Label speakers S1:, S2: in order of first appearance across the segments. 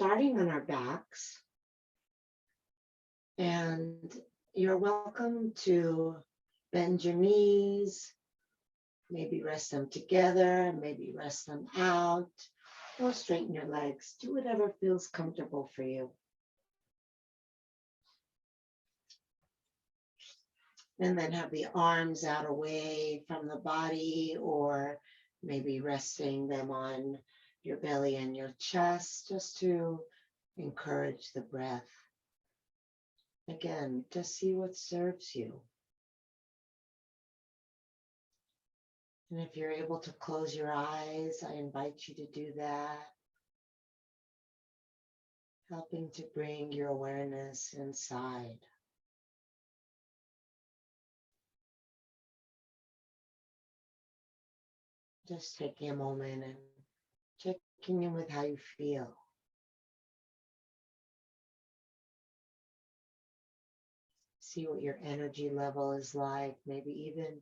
S1: starting on our backs, and you're welcome to bend your knees, maybe rest them together, maybe rest them out, or straighten your legs. Do whatever feels comfortable for you. And then have the arms out away from the body, or maybe resting them on your belly and your chest, just to encourage the breath. Again, just see what serves you. And if you're able to close your eyes, I invite you to do that, helping to bring your awareness inside. Just taking a moment and checking in with how you feel. See what your energy level is like, maybe even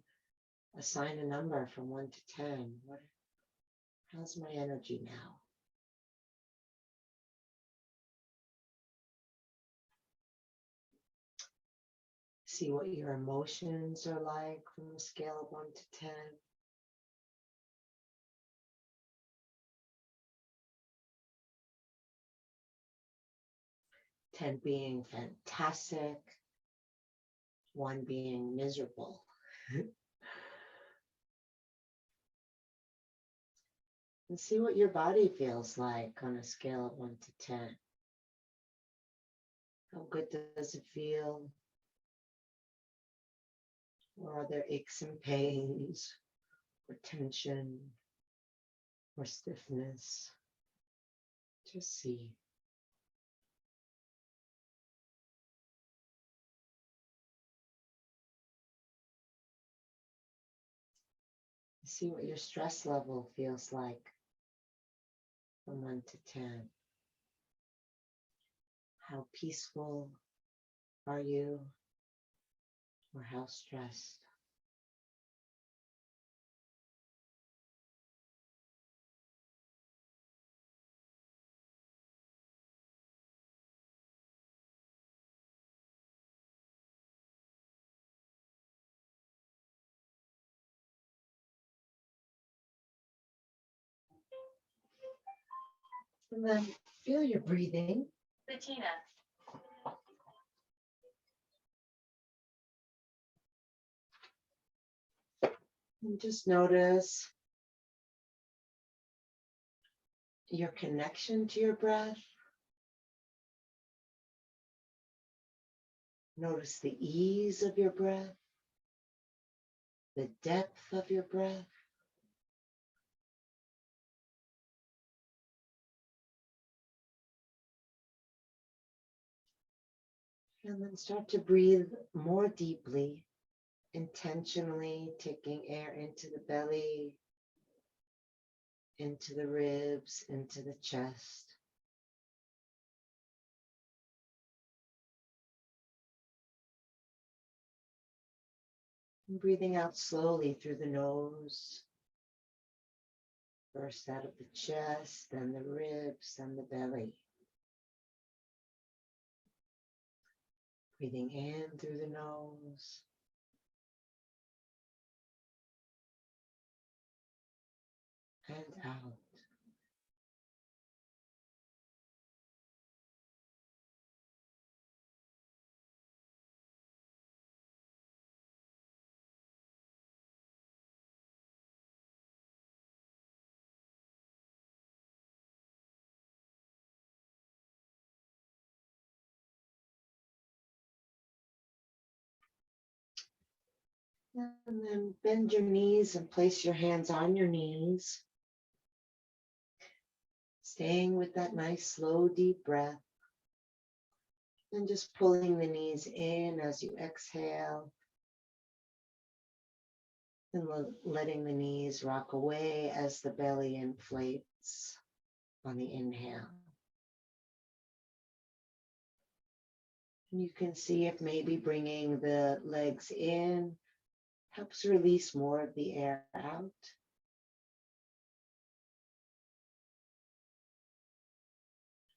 S1: assign a number from 1 to 10. How's my energy now? See what your emotions are like from a scale of 1 to 10. 10 being fantastic, 1 being miserable. And see what your body feels like on a scale of 1 to 10. How good does it feel? Or are there aches and pains, or tension, or stiffness? Just see. See what your stress level feels like from 1 to 10. How peaceful are you, or how stressed? And then feel your breathing.
S2: Bettina.
S1: And just notice your connection to your breath. Notice the ease of your breath, the depth of your breath. And then start to breathe more deeply, intentionally taking air into the belly, into the ribs, into the chest. And breathing out slowly through the nose. First out of the chest, then the ribs, then the belly. Breathing in through the nose. And out. And then bend your knees and place your hands on your knees. Staying with that nice, slow, deep breath. And just pulling the knees in as you exhale. And letting the knees rock away as the belly inflates on the inhale. And you can see if maybe bringing the legs in helps release more of the air out.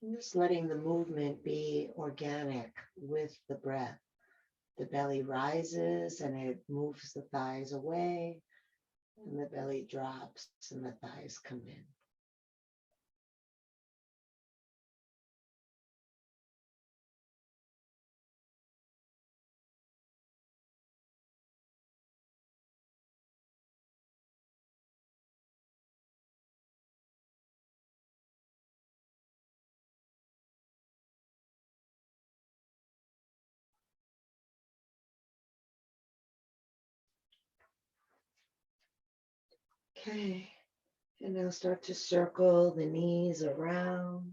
S1: And just letting the movement be organic with the breath. The belly rises and it moves the thighs away, and the belly drops and the thighs come in. Okay, and now start to circle the knees around.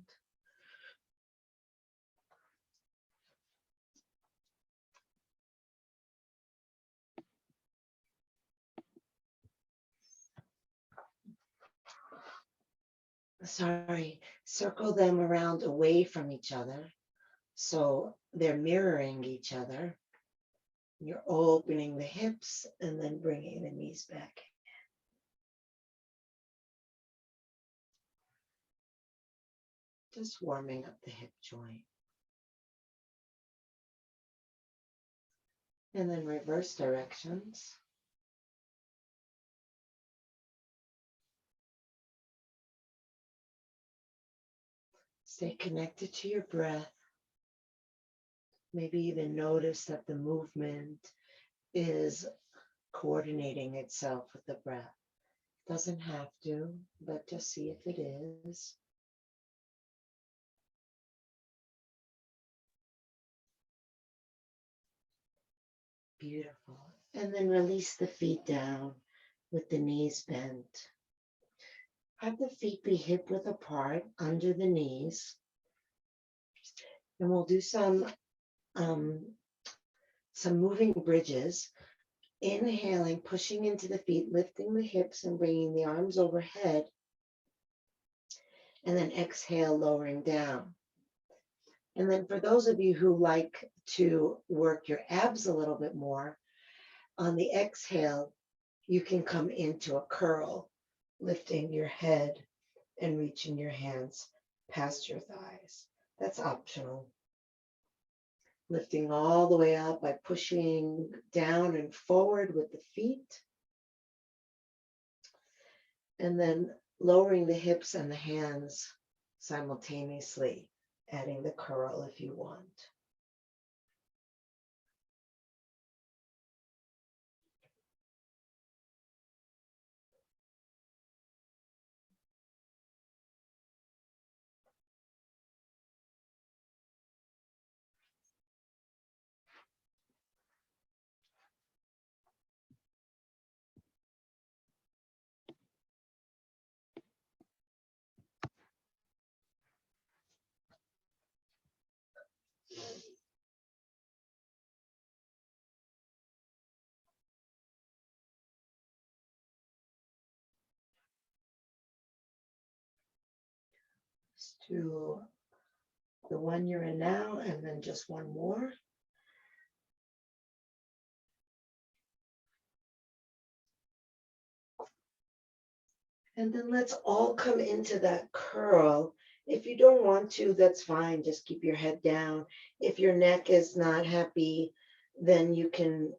S1: Circle them around away from each other. So they're mirroring each other. You're opening the hips and then bringing the knees back. Just warming up the hip joint. And then reverse directions. Stay connected to your breath. Maybe even notice that the movement is coordinating itself with the breath. Doesn't have to, but just see if it is. Beautiful. And then release the feet down with the knees bent. Have the feet be hip width apart under the knees. And we'll do some moving bridges. Inhaling, pushing into the feet, lifting the hips and bringing the arms overhead. And then exhale, lowering down. And then for those of you who like to work your abs a little bit more, on the exhale, you can come into a curl, lifting your head and reaching your hands past your thighs. That's optional. Lifting all the way up by pushing down and forward with the feet. And then lowering the hips and the hands simultaneously, adding the curl if you want. Let's do the one you're in now and then just one more. And then let's all come into that curl. If you don't want to, that's fine. Just keep your head down. If your neck is not happy, then you can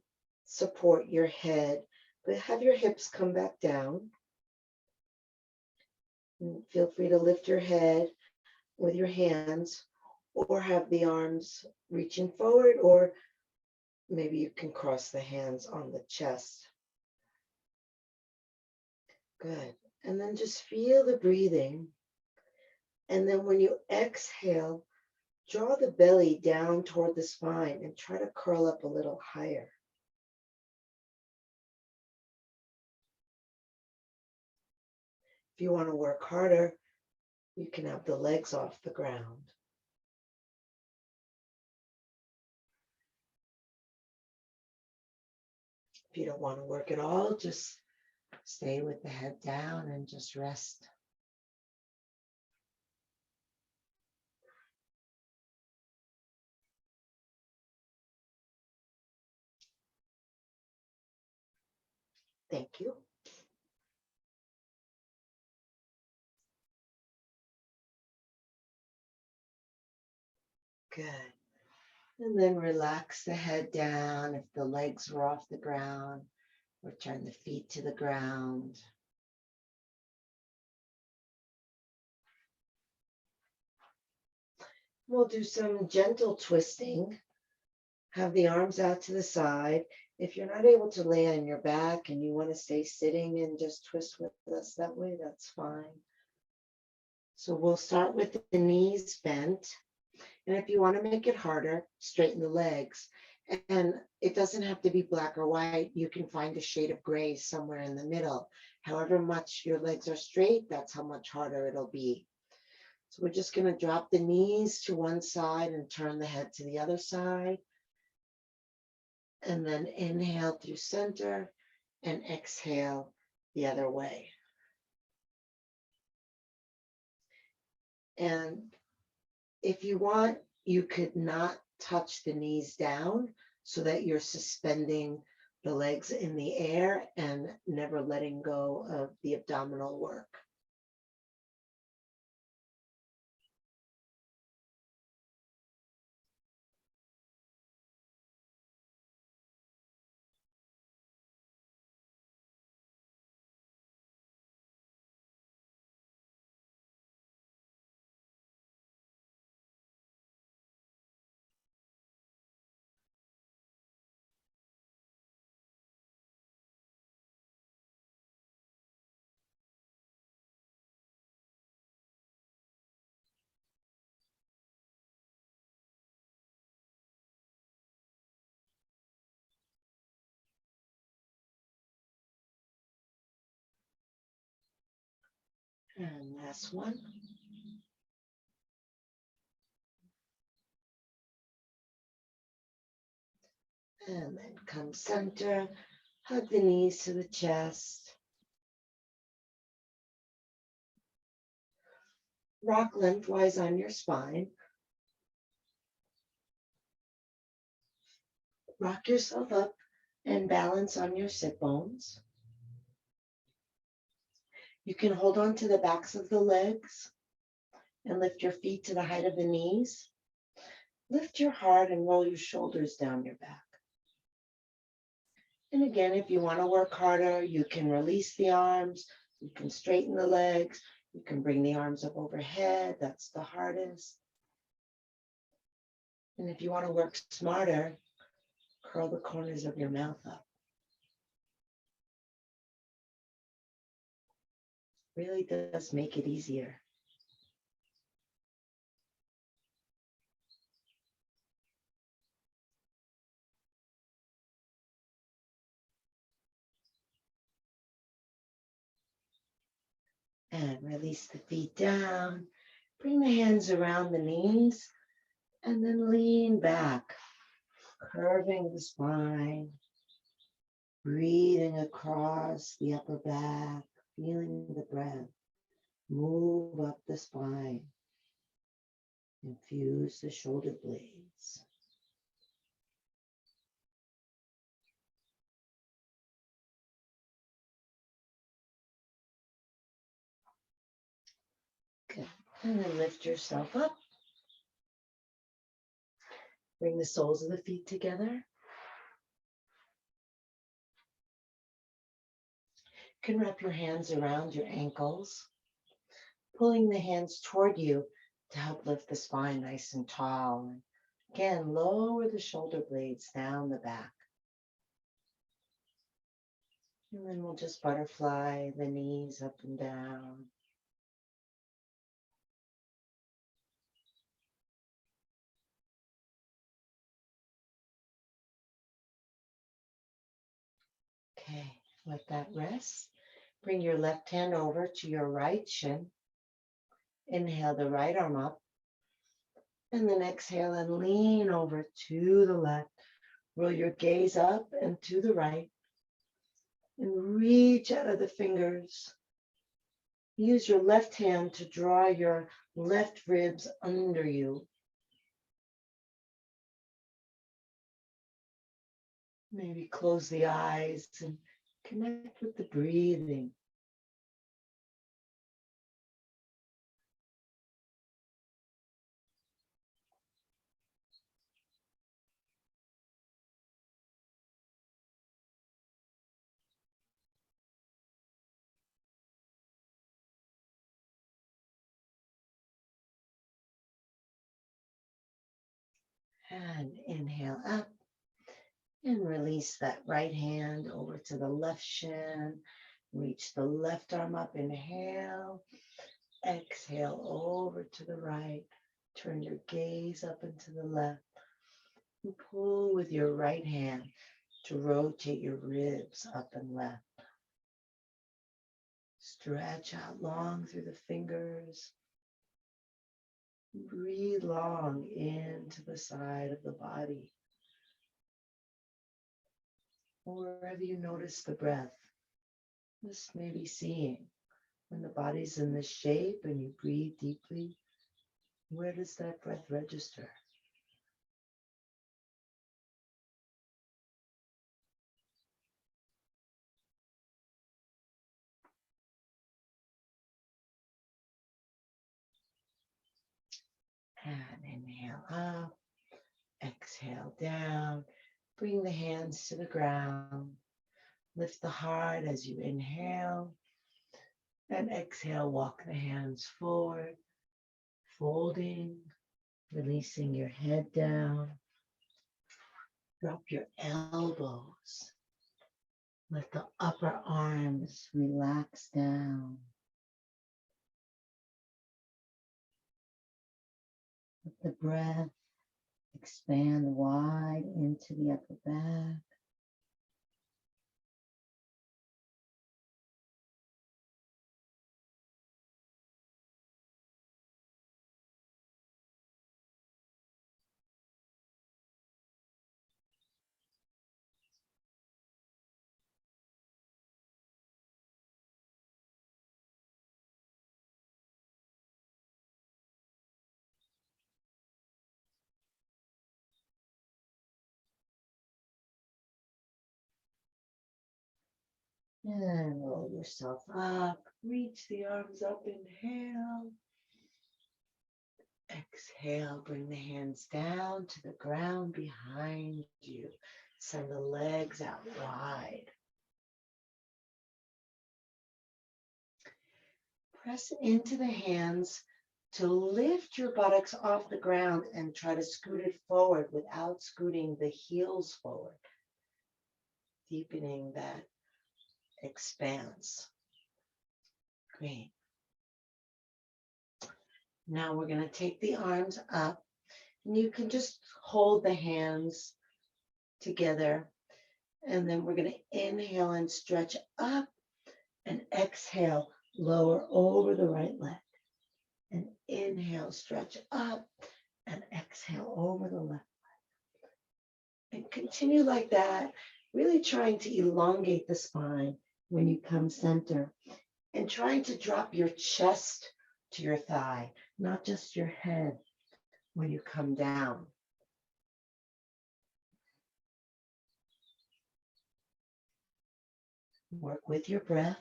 S1: support your head, but have your hips come back down. And feel free to lift your head with your hands or have the arms reaching forward, or maybe you can cross the hands on the chest. Good. And then just feel the breathing. And then when you exhale, draw the belly down toward the spine and try to curl up a little higher. If you want to work harder, you can have the legs off the ground. If you don't want to work at all, just stay with the head down and just rest. Thank you. Good. And then relax the head down if the legs were off the ground, or turn the feet to the ground. We'll do some gentle twisting. Have the arms out to the side. If you're not able to lay on your back and you want to stay sitting and just twist with us that way, that's fine. So we'll start with the knees bent. And if you want to make it harder, straighten the legs. And it doesn't have to be black or white. You can find a shade of gray somewhere in the middle. However much your legs are straight, that's how much harder it'll be. So we're just going to drop the knees to one side and turn the head to the other side. And then inhale through center and exhale the other way. And if you want, you could not touch the knees down so that you're suspending the legs in the air and never letting go of the abdominal work. And last one. And then come center, hug the knees to the chest. Rock lengthwise on your spine. Rock yourself up and balance on your sit bones. You can hold on to the backs of the legs and lift your feet to the height of the knees. Lift your heart and roll your shoulders down your back. And again, if you want to work harder, you can release the arms, you can straighten the legs, you can bring the arms up overhead. That's the hardest. And if you want to work smarter, curl the corners of your mouth up. Really does make it easier. And release the feet down. Bring the hands around the knees and then lean back, curving the spine, breathing across the upper back, feeling the breath. Move up the spine. Infuse the shoulder blades. Good. And then lift yourself up. Bring the soles of the feet together. You can wrap your hands around your ankles, pulling the hands toward you to help lift the spine nice and tall. And again, lower the shoulder blades down the back. And then we'll just butterfly the knees up and down. Okay, let that rest. Bring your left hand over to your right shin. Inhale the right arm up. And then exhale and lean over to the left. Roll your gaze up and to the right. And reach out of the fingers. Use your left hand to draw your left ribs under you. Maybe close the eyes and connect with the breathing. And inhale up and release that right hand over to the left shin. Reach the left arm up, inhale. Exhale over to the right. Turn your gaze up into the left. And pull with your right hand to rotate your ribs up and left. Stretch out long through the fingers. Breathe long into the side of the body. Or wherever you notice the breath, just maybe seeing when the body's in this shape and you breathe deeply, where does that breath register? And inhale up, exhale down. Bring the hands to the ground. Lift the heart as you inhale. And exhale, walk the hands forward, folding, releasing your head down. Drop your elbows. Let the upper arms relax down. Let the breath expand wide into the upper back. And roll yourself up. Reach the arms up. Inhale. Exhale. Bring the hands down to the ground behind you. Send the legs out wide. Press into the hands to lift your buttocks off the ground and try to scoot it forward without scooting the heels forward. Deepening that expanse. Great. Now we're going to take the arms up, and you can just hold the hands together, and then we're going to inhale and stretch up, and exhale, lower over the right leg, and inhale, stretch up, and exhale over the left leg. And continue like that, really trying to elongate the spine when you come center, and trying to drop your chest to your thigh, not just your head when you come down. Work with your breath.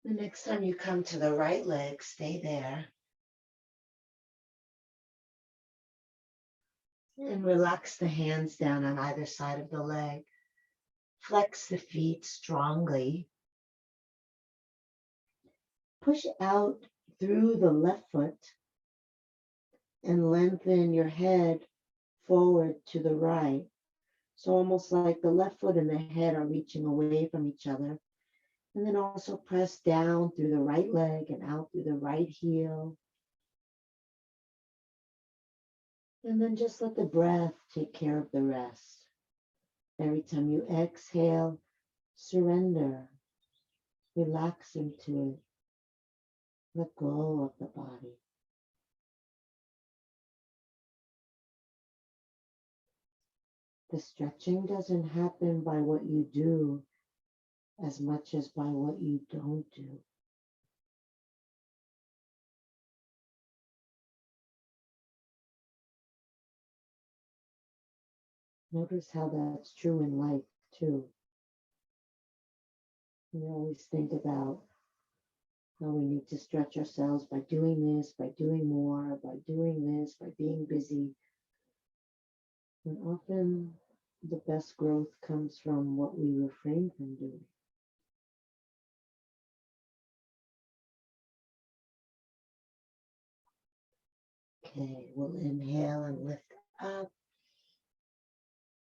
S1: The next time you come to the right leg, stay there. And relax the hands down on either side of the leg. Flex the feet strongly. Push out through the left foot and lengthen your head forward to the right. So almost like the left foot and the head are reaching away from each other. And then also press down through the right leg and out through the right heel. And then just let the breath take care of the rest. Every time you exhale, surrender, relax into it, let go of the body. The stretching doesn't happen by what you do as much as by what you don't do. Notice how that's true in life too. We always think about And we need to stretch ourselves by doing this, by doing more, by doing this, by being busy. And often the best growth comes from what we refrain from doing. Okay, we'll inhale and lift up,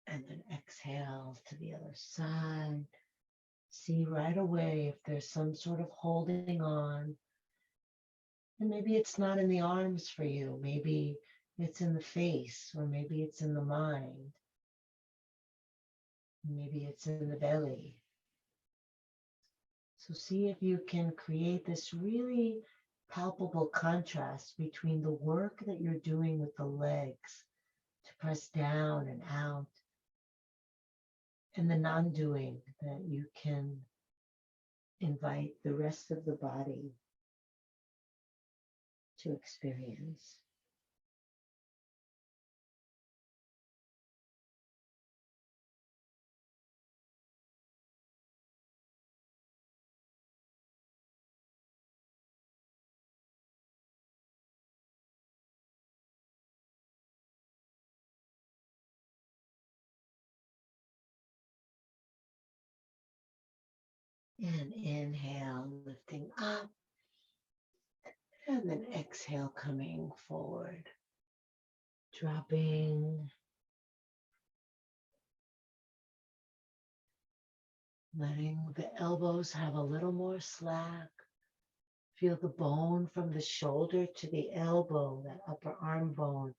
S1: and then exhale to the other side. See right away if there's some sort of holding on. And maybe it's not in the arms for you. Maybe it's in the face, or maybe it's in the mind. Maybe it's in the belly. So see if you can create this really palpable contrast between the work that you're doing with the legs to press down and out, and the non-doing that you can invite the rest of the body to experience. And inhale, lifting up, and then exhale, coming forward, dropping, letting the elbows have a little more slack. Feel the bone from the shoulder to the elbow, that upper arm bone,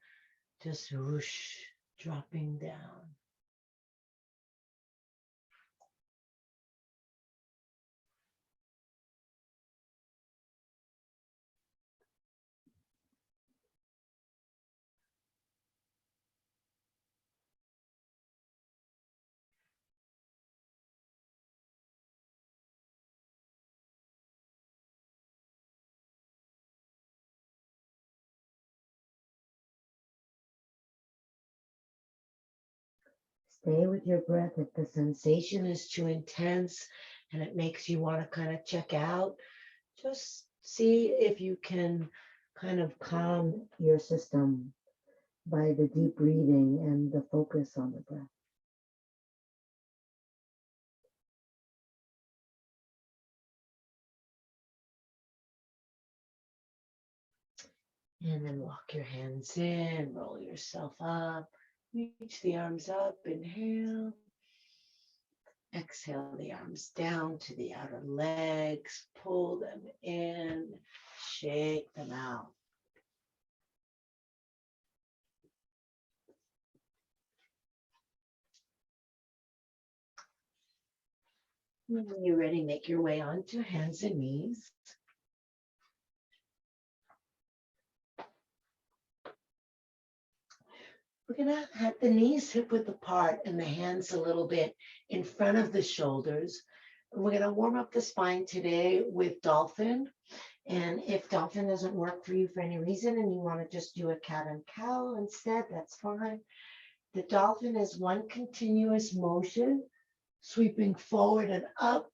S1: just whoosh, dropping down. Stay with your breath. If the sensation is too intense and it makes you want to kind of check out, just see if you can kind of calm your system by the deep breathing and the focus on the breath. And then walk your hands in, roll yourself up, reach the arms up, inhale. Exhale the arms down to the outer legs, pull them in, shake them out. And when you're ready, make your way onto hands and knees. We're gonna have the knees hip width apart and the hands a little bit in front of the shoulders. And we're gonna warm up the spine today with dolphin. And if dolphin doesn't work for you for any reason and you want to just do a cat and cow instead, that's fine. The dolphin is one continuous motion, sweeping forward and up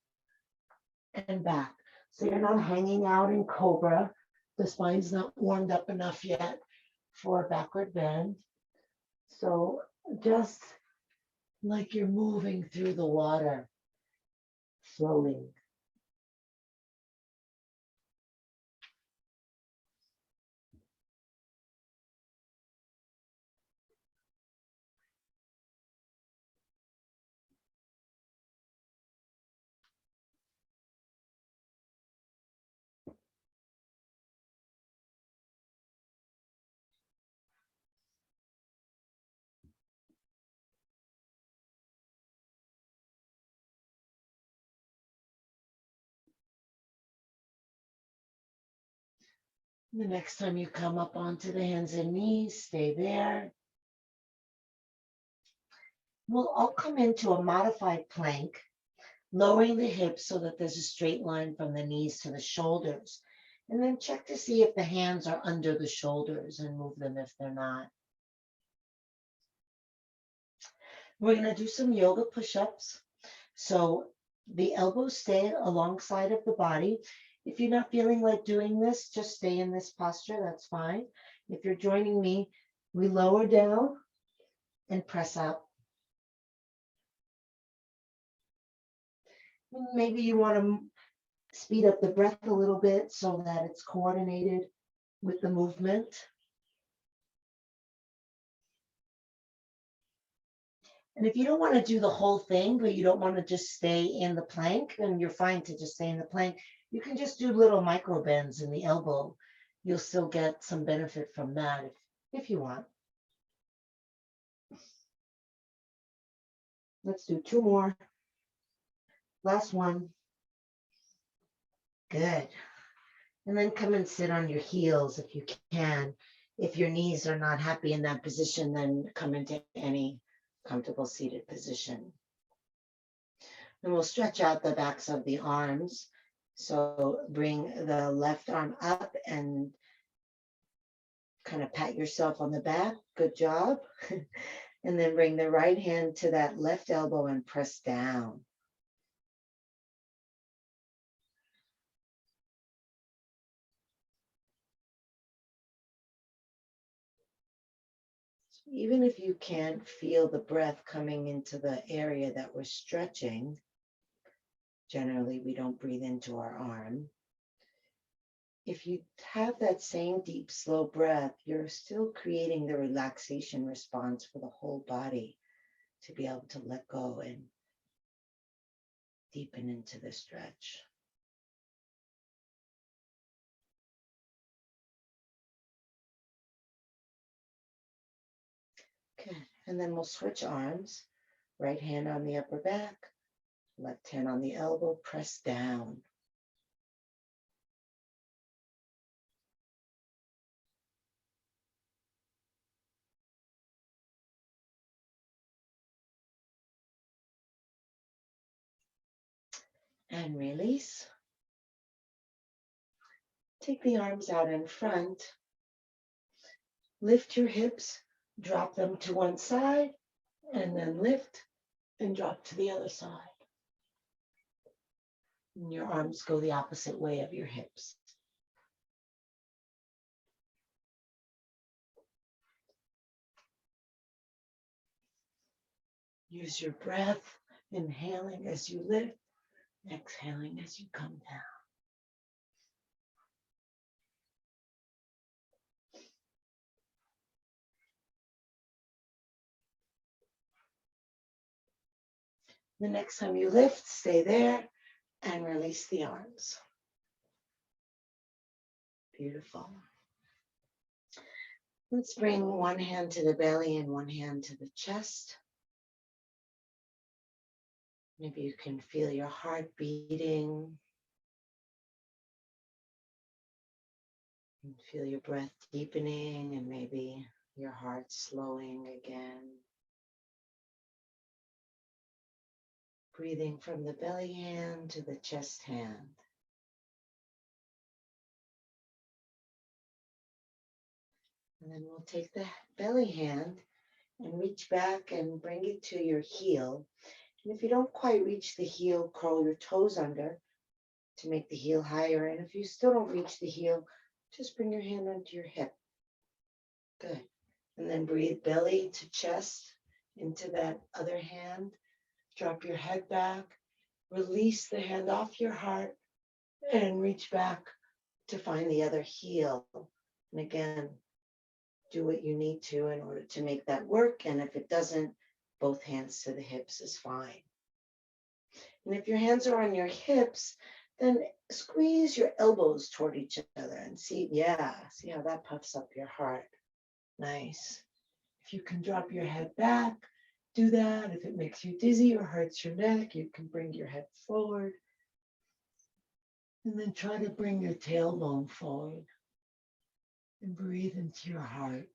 S1: and back. So you're not hanging out in cobra. The spine's not warmed up enough yet for a backward bend. So just like you're moving through the water, flowing. The next time you come up onto the hands and knees, stay there. We'll all come into a modified plank, lowering the hips so that there's a straight line from the knees to the shoulders. And then check to see if the hands are under the shoulders and move them if they're not. We're going to do some yoga push-ups. So the elbows stay alongside of the body. If you're not feeling like doing this, just stay in this posture. That's fine. If you're joining me, we lower down and press up. Maybe you want to speed up the breath a little bit so that it's coordinated with the movement. And if you don't want to do the whole thing, but you don't want to just stay in the plank, then you're fine to just stay in the plank. You can just do little micro bends in the elbow. You'll still get some benefit from that if you want. Let's do 2 more. Last one. Good. And then come and sit on your heels if you can. If your knees are not happy in that position, then come into any comfortable seated position. And we'll stretch out the backs of the arms. So bring the left arm up and kind of pat yourself on the back. Good job. And then bring the right hand to that left elbow and press down. So even if you can't feel the breath coming into the area that we're stretching, generally we don't breathe into our arm. If you have that same deep, slow breath, you're still creating the relaxation response for the whole body to be able to let go and deepen into the stretch. Okay, and then we'll switch arms. Right hand on the upper back, left hand on the elbow, press down. And release. Take the arms out in front. Lift your hips, drop them to one side, and then lift and drop to the other side. And your arms go the opposite way of your hips. Use your breath, inhaling as you lift, exhaling as you come down. The next time you lift, stay there and release the arms. Beautiful. Let's bring one hand to the belly and one hand to the chest. Maybe you can feel your heart beating. And feel your breath deepening and maybe your heart slowing again. Breathing from the belly hand to the chest hand. And then we'll take the belly hand and reach back and bring it to your heel. And if you don't quite reach the heel, curl your toes under to make the heel higher. And if you still don't reach the heel, just bring your hand onto your hip. Good. And then breathe belly to chest into that other hand. Drop your head back. Release the hand off your heart and reach back to find the other heel. And again, do what you need to in order to make that work. And if it doesn't, both hands to the hips is fine. And if your hands are on your hips, then squeeze your elbows toward each other and see how that puffs up your heart. Nice. If you can drop your head back, do that. If it makes you dizzy or hurts your neck, you can bring your head forward. And then try to bring your tailbone forward and breathe into your heart.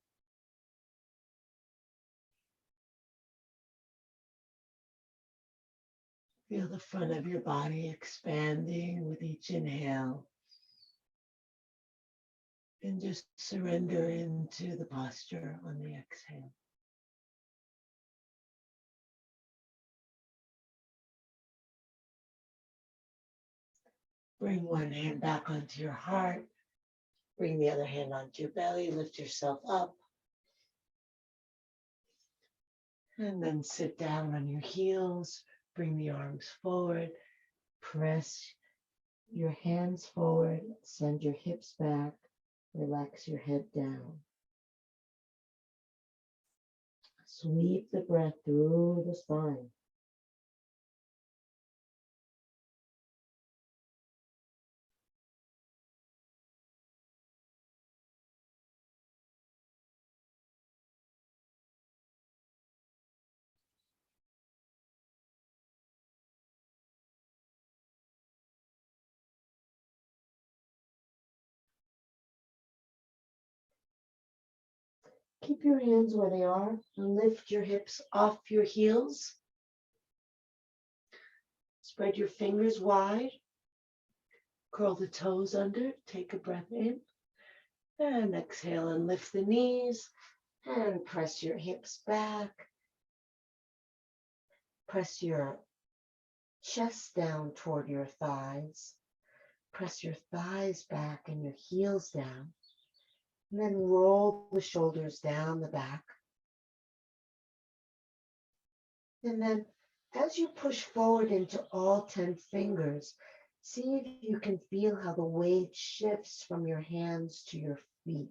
S1: Feel the front of your body expanding with each inhale. And just surrender into the posture on the exhale. Bring one hand back onto your heart. Bring the other hand onto your belly. Lift yourself up. And then sit down on your heels. Bring the arms forward. Press your hands forward. Send your hips back. Relax your head down. Sweep the breath through the spine. Keep your hands where they are and lift your hips off your heels. Spread your fingers wide. Curl the toes under. Take a breath in. And exhale and lift the knees. And press your hips back. Press your chest down toward your thighs. Press your thighs back and your heels down. And then roll the shoulders down the back. And then as you push forward into all 10 fingers, see if you can feel how the weight shifts from your hands to your feet.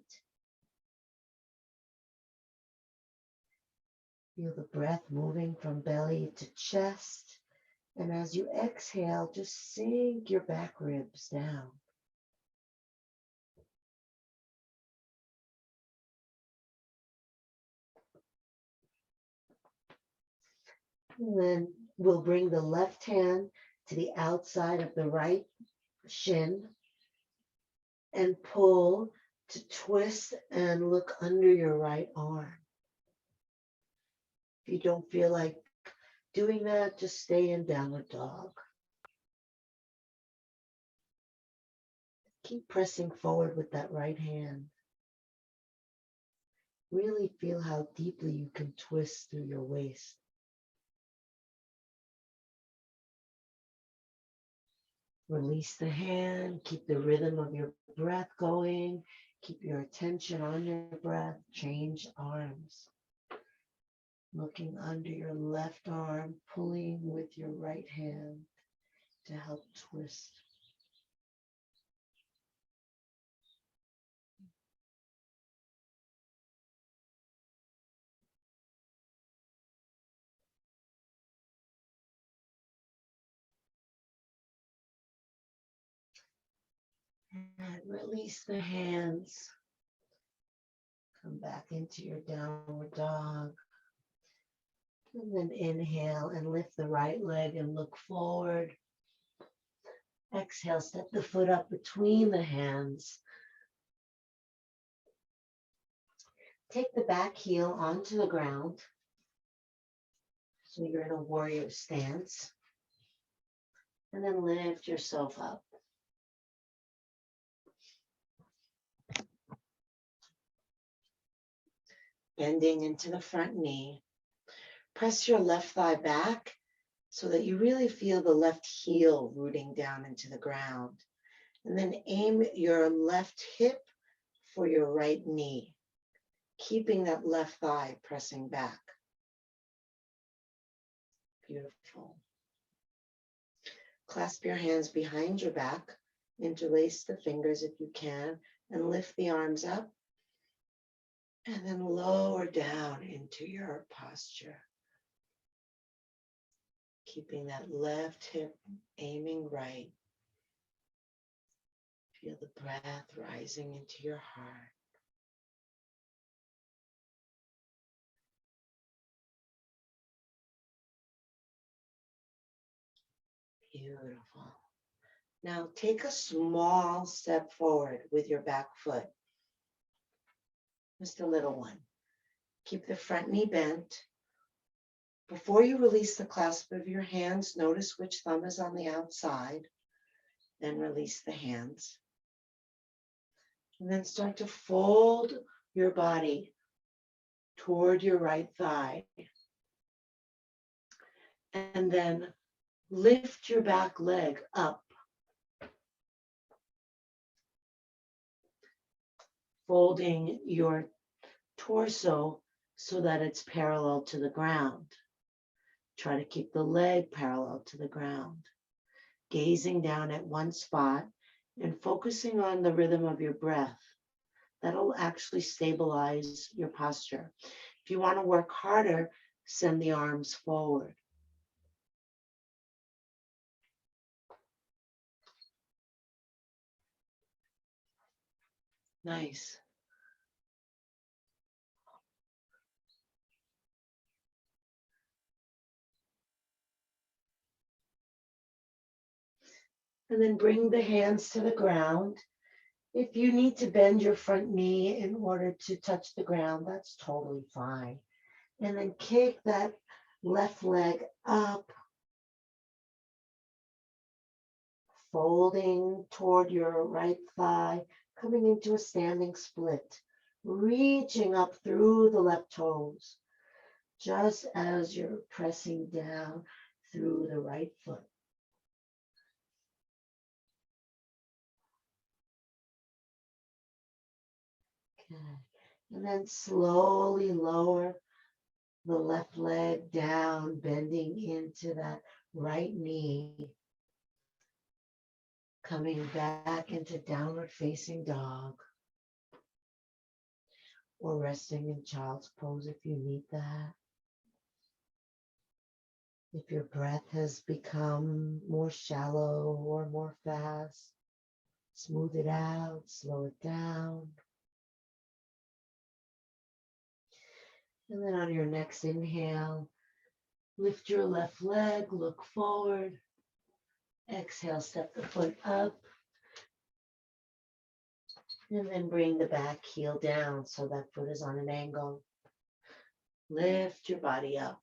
S1: Feel the breath moving from belly to chest. And as you exhale, just sink your back ribs down. And then we'll bring the left hand to the outside of the right shin and pull to twist and look under your right arm. If you don't feel like doing that, just stay in downward dog. Keep pressing forward with that right hand. Really feel how deeply you can twist through your waist. Release the hand, keep the rhythm of your breath going, keep your attention on your breath, change arms. Looking under your left arm, pulling with your right hand to help twist. And release the hands. Come back into your downward dog. And then inhale and lift the right leg and look forward. Exhale, step the foot up between the hands. Take the back heel onto the ground. So you're in a warrior stance. And then lift yourself up. Bending into the front knee. Press your left thigh back so that you really feel the left heel rooting down into the ground. And then aim your left hip for your right knee, keeping that left thigh pressing back. Beautiful. Clasp your hands behind your back, interlace the fingers if you can, and lift the arms up. And then lower down into your posture. Keeping that left hip aiming right. Feel the breath rising into your heart. Beautiful. Now take a small step forward with your back foot. Just a little one. Keep the front knee bent. Before you release the clasp of your hands, notice which thumb is on the outside. Then release the hands. And then start to fold your body toward your right thigh. And then lift your back leg up folding your torso so that it's parallel to the ground. Try to keep the leg parallel to the ground. Gazing down at one spot and focusing on the rhythm of your breath. That'll actually stabilize your posture. If you want to work harder, send the arms forward. Nice. And then bring the hands to the ground. If you need to bend your front knee in order to touch the ground, that's totally fine. And then kick that left leg up, folding toward your right thigh, coming into a standing split, reaching up through the left toes, just as you're pressing down through the right foot. Okay. And then slowly lower the left leg down, bending into that right knee, coming back into downward facing dog, or resting in child's pose if you need that. If your breath has become more shallow or more fast, smooth it out, slow it down. And then on your next inhale, lift your left leg, look forward. Exhale, step the foot up. And then bring the back heel down so that foot is on an angle. Lift your body up.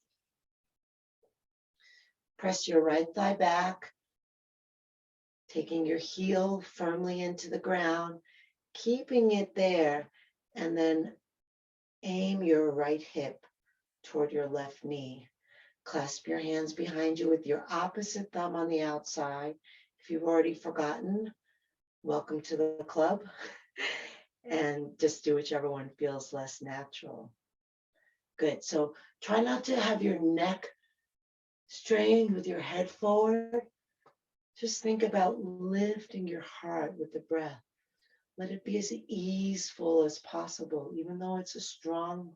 S1: Press your right thigh back, taking your heel firmly into the ground, keeping it there, and then aim your right hip toward your left knee. Clasp your hands behind you with your opposite thumb on the outside. If you've already forgotten, welcome to the club. And just do whichever one feels less natural. Good. So try not to have your neck strained with your head forward. Just think about lifting your heart with the breath. Let it be as easeful as possible, even though it's a strong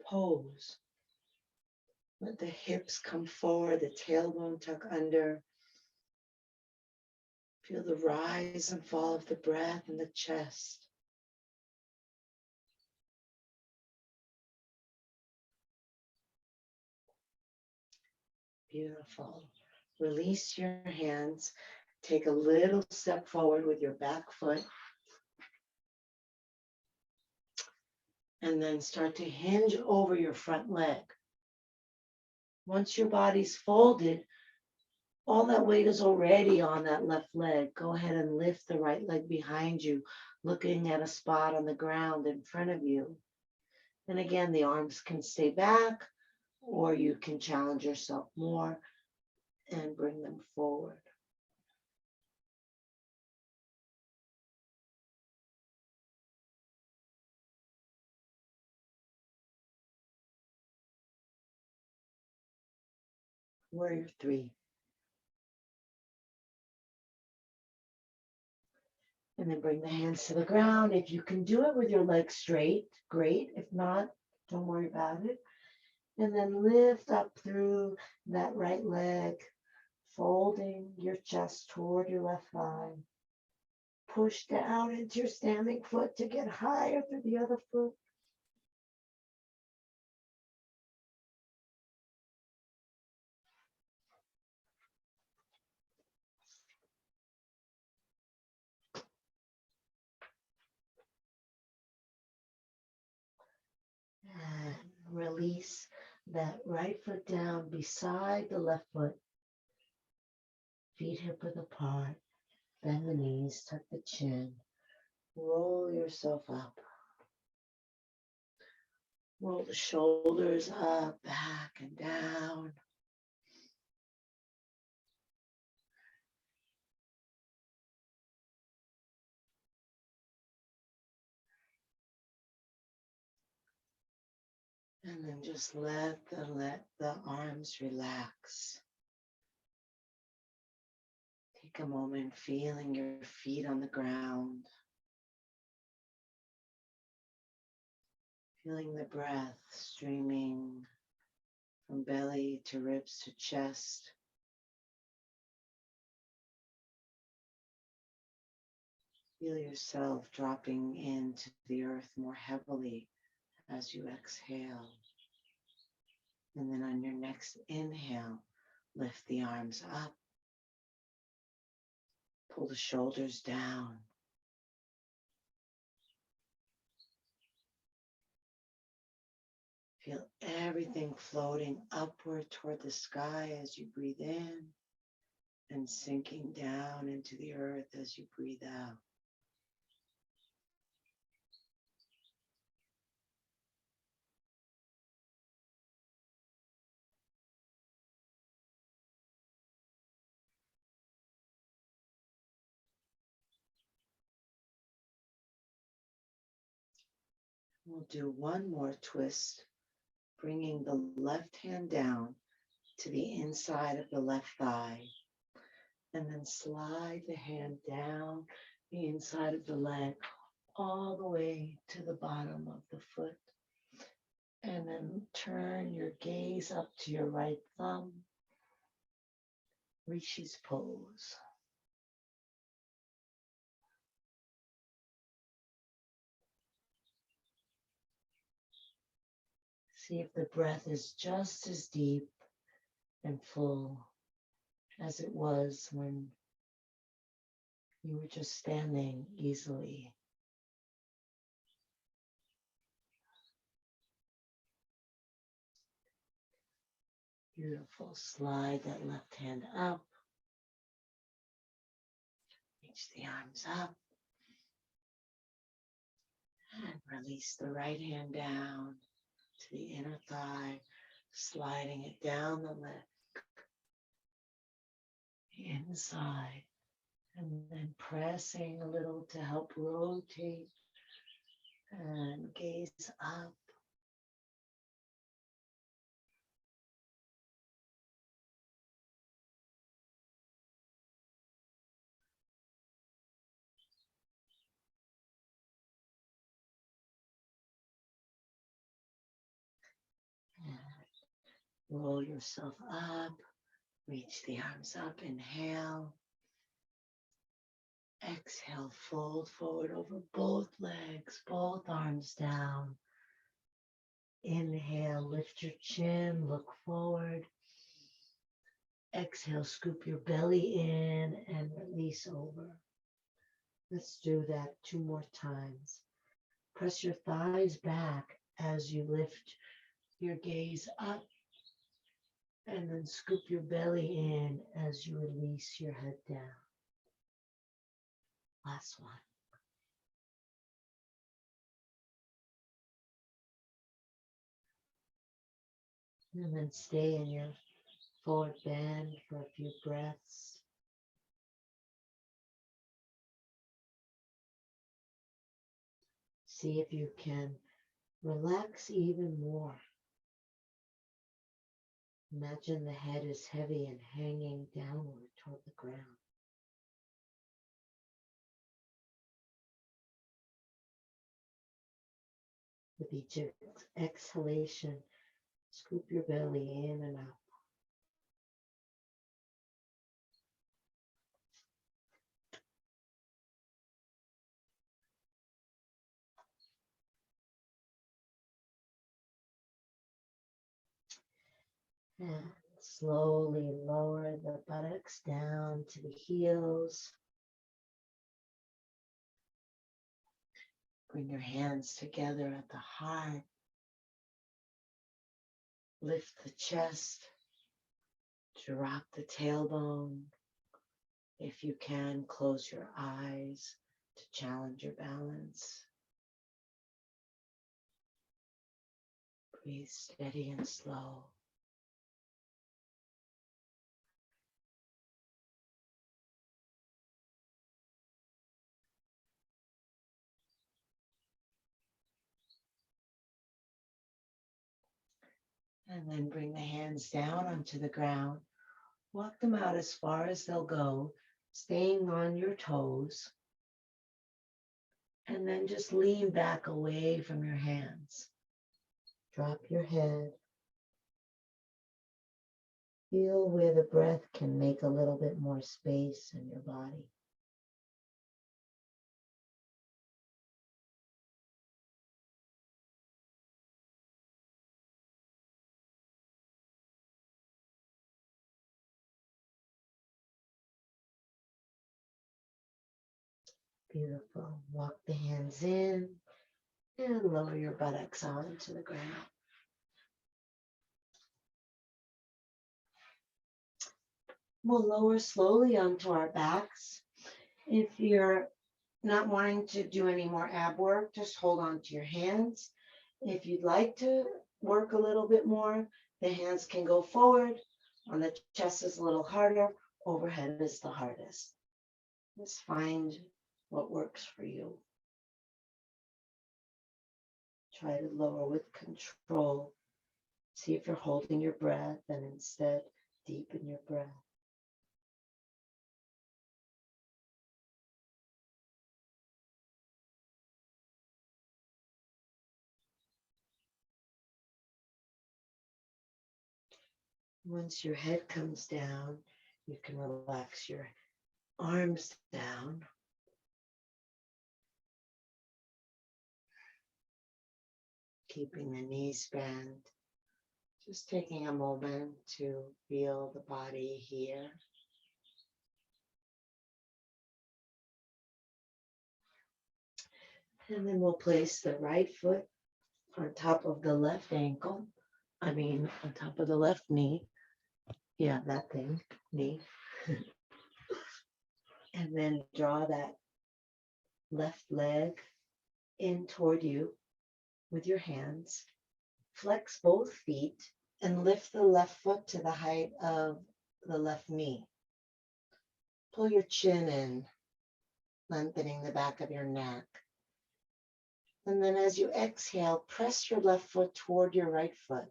S1: pose. Let the hips come forward, the tailbone tuck under. Feel the rise and fall of the breath in the chest. Beautiful. Release your hands. Take a little step forward with your back foot. And then start to hinge over your front leg. Once your body's folded, all that weight is already on that left leg. Go ahead and lift the right leg behind you, looking at a spot on the ground in front of you. And again, the arms can stay back, or you can challenge yourself more and bring them forward. Warrior 3. And then bring the hands to the ground. If you can do it with your legs straight, great. If not, don't worry about it. And then lift up through that right leg, folding your chest toward your left thigh. Push down into your standing foot to get higher through the other foot. And release that right foot down beside the left foot. Feet hip width apart. Bend the knees, tuck the chin. Roll yourself up. Roll the shoulders up, back, and down. And then just let the arms relax. Take a moment feeling your feet on the ground. Feeling the breath streaming from belly to ribs to chest. Feel yourself dropping into the earth more heavily as you exhale. And then on your next inhale, lift the arms up. Pull the shoulders down. Feel everything floating upward toward the sky as you breathe in and sinking down into the earth as you breathe out. We'll do one more twist, bringing the left hand down to the inside of the left thigh, and then slide the hand down the inside of the leg all the way to the bottom of the foot. And then turn your gaze up to your right thumb, Rishi's pose. See if the breath is just as deep and full as it was when you were just standing easily. Beautiful. Slide that left hand up. Reach the arms up. And release the right hand down to the inner thigh, sliding it down the leg, inside, and then pressing a little to help rotate and gaze up. And roll yourself up, reach the arms up, inhale. Exhale, fold forward over both legs, both arms down. Inhale, lift your chin, look forward. Exhale, scoop your belly in and release over. Let's do that 2 more times. Press your thighs back as you lift your gaze up, and then scoop your belly in as you release your head down. Last one. And then stay in your forward bend for a few breaths. See if you can relax even more. Imagine the head is heavy and hanging downward toward the ground. With each exhalation, scoop your belly in and up. And slowly lower the buttocks down to the heels. Bring your hands together at the heart. Lift the chest. Drop the tailbone. If you can, close your eyes to challenge your balance. Breathe steady and slow. And then bring the hands down onto the ground. Walk them out as far as they'll go, staying on your toes. And then just lean back away from your hands. Drop your head. Feel where the breath can make a little bit more space in your body. Beautiful. Walk the hands in and lower your buttocks onto the ground. We'll lower slowly onto our backs. If you're not wanting to do any more ab work, just hold on to your hands. If you'd like to work a little bit more, the hands can go forward. On the chest is a little harder. Overhead is the hardest. Just find what works for you. Try to lower with control. See if you're holding your breath and instead deepen your breath. Once your head comes down, you can relax your arms down. Keeping the knees bent. Just taking a moment to feel the body here. And then we'll place the right foot on top of the left ankle. On top of the left knee. Yeah, that thing, knee. And then draw that left leg in toward you with your hands. Flex both feet and lift the left foot to the height of the left knee. Pull your chin in, lengthening the back of your neck. And then as you exhale, press your left foot toward your right foot.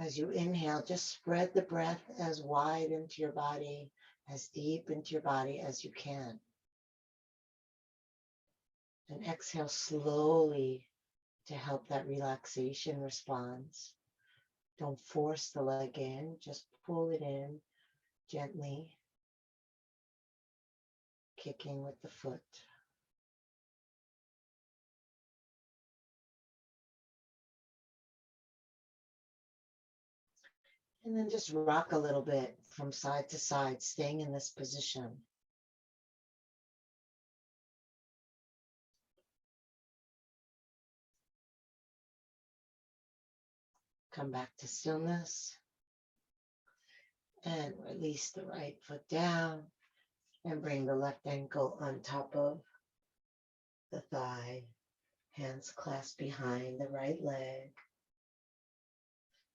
S1: As you inhale, just spread the breath as wide into your body, as deep into your body as you can. And exhale slowly to help that relaxation response. Don't force the leg in, just pull it in gently, kicking with the foot. And then just rock a little bit from side to side, staying in this position. Come back to stillness and release the right foot down and bring the left ankle on top of the thigh, hands clasped behind the right leg.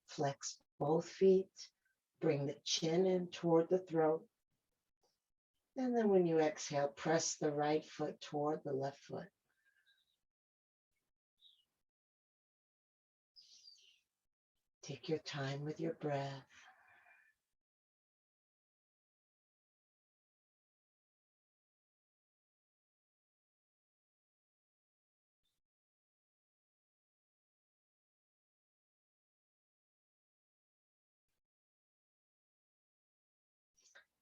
S1: Flex both feet, bring the chin in toward the throat. And then when you exhale, press the right foot toward the left foot. Take your time with your breath.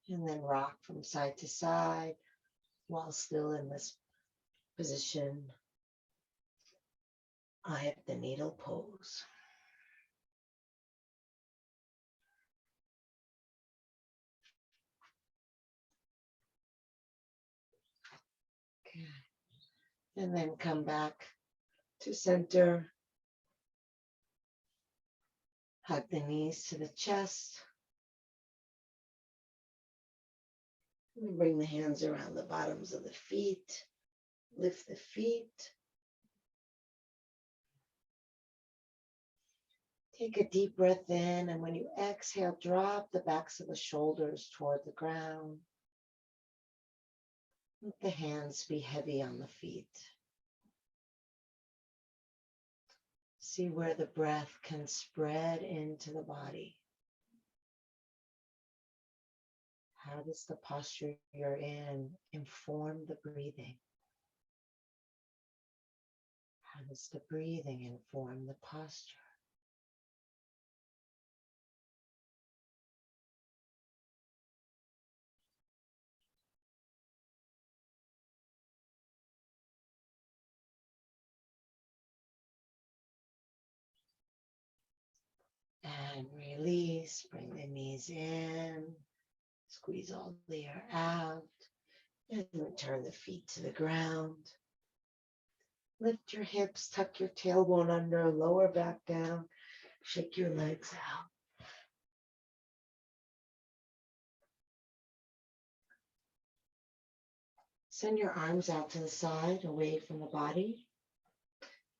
S1: And then rock from side to side while still in this position. Eye of the needle pose. Okay. And then come back to center. Hug the knees to the chest. And bring the hands around the bottoms of the feet. Lift the feet. Take a deep breath in, and when you exhale, drop the backs of the shoulders toward the ground. Let the hands be heavy on the feet. See where the breath can spread into the body. How does the posture you're in inform the breathing? How does the breathing inform the posture? And release, bring the knees in, squeeze all the air out, and return the feet to the ground. Lift your hips, tuck your tailbone under, lower back down, shake your legs out. Send your arms out to the side, away from the body.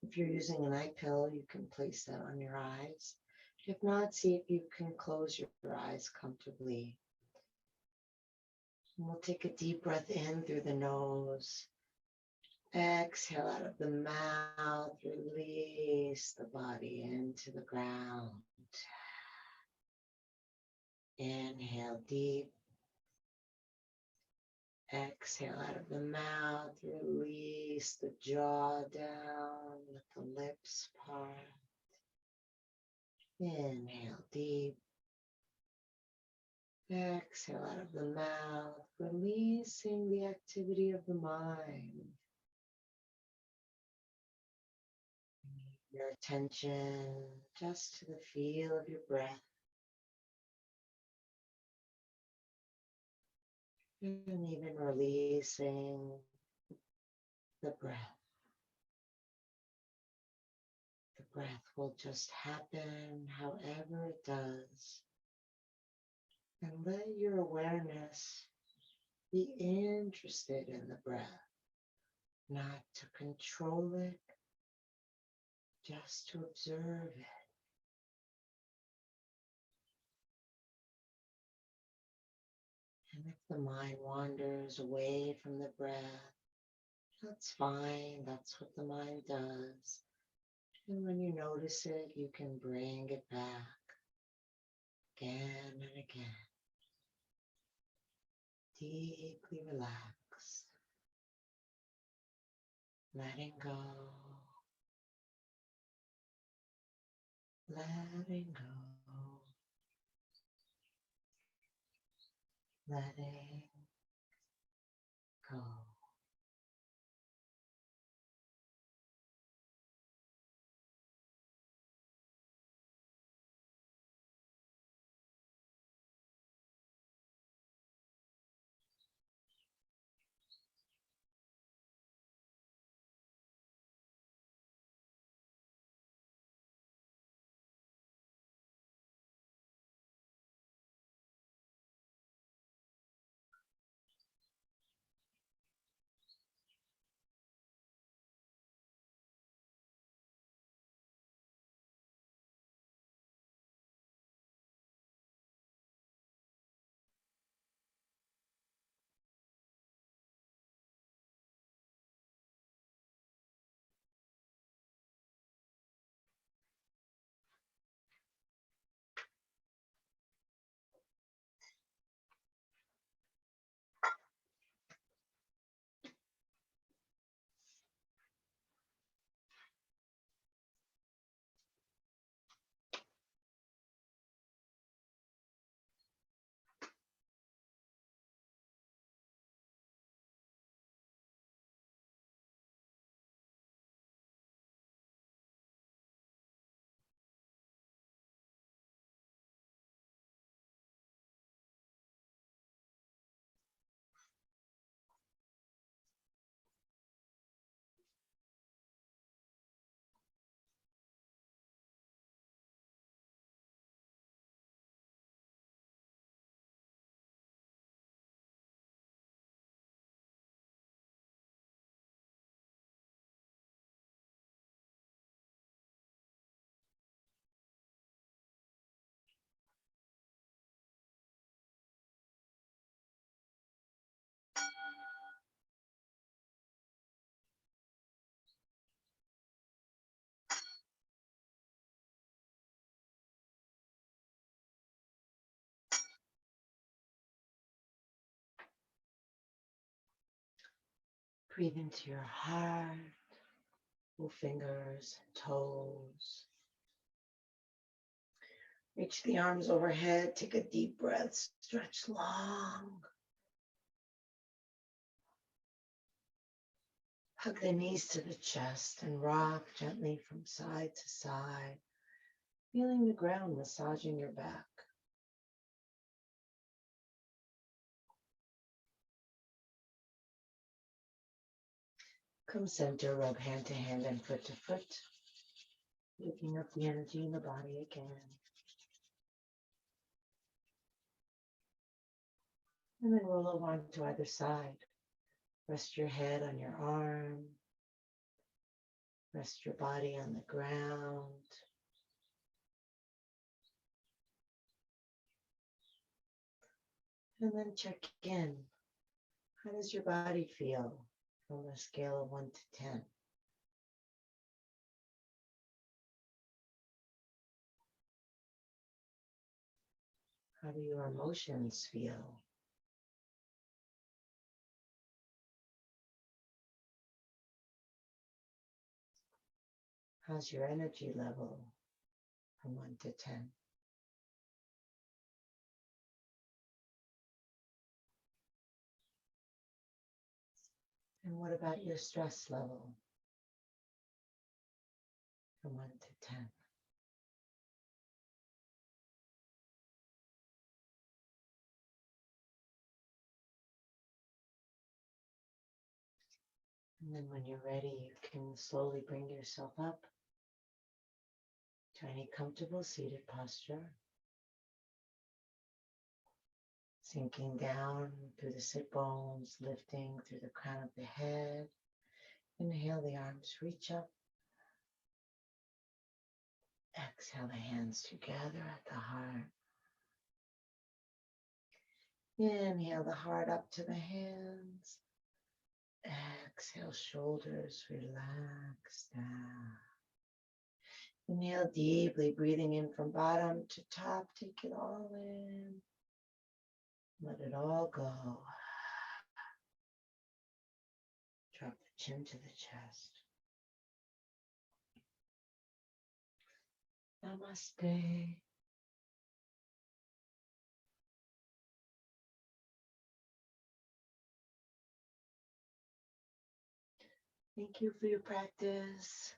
S1: If you're using an eye pillow, you can place that on your eyes. If not, see if you can close your eyes comfortably. And we'll take a deep breath in through the nose. Exhale out of the mouth. Release the body into the ground. Inhale deep. Exhale out of the mouth. Release the jaw down. Let the lips part. Inhale deep. Exhale out of the mouth, releasing the activity of the mind. Your attention just to the feel of your breath. And even releasing the breath. The breath will just happen however it does. And let your awareness be interested in the breath, not to control it, just to observe it. And if the mind wanders away from the breath, that's fine. That's what the mind does. And when you notice it, you can bring it back again and again. Deeply relaxed. Letting go. Letting go. Letting go. Breathe into your heart. Move fingers, toes. Reach the arms overhead. Take a deep breath. Stretch long. Hug the knees to the chest and rock gently from side to side, feeling the ground massaging your back. Come center, rub hand to hand and foot to foot, lifting up the energy in the body again. And then roll over onto either side. Rest your head on your arm. Rest your body on the ground. And then check in. How does your body feel from a scale of 1 to 10? How do your emotions feel? How's your energy level from 1 to 10? And what about your stress level from 1 to 10? And then when you're ready, you can slowly bring yourself up to any comfortable seated posture. Sinking down through the sit bones, lifting through the crown of the head. Inhale, the arms reach up. Exhale, the hands together at the heart. Inhale, the heart up to the hands. Exhale, shoulders relax down. Inhale deeply, breathing in from bottom to top. Take it all in. Let it all go. Drop the chin to the chest. Namaste. Thank you for your practice.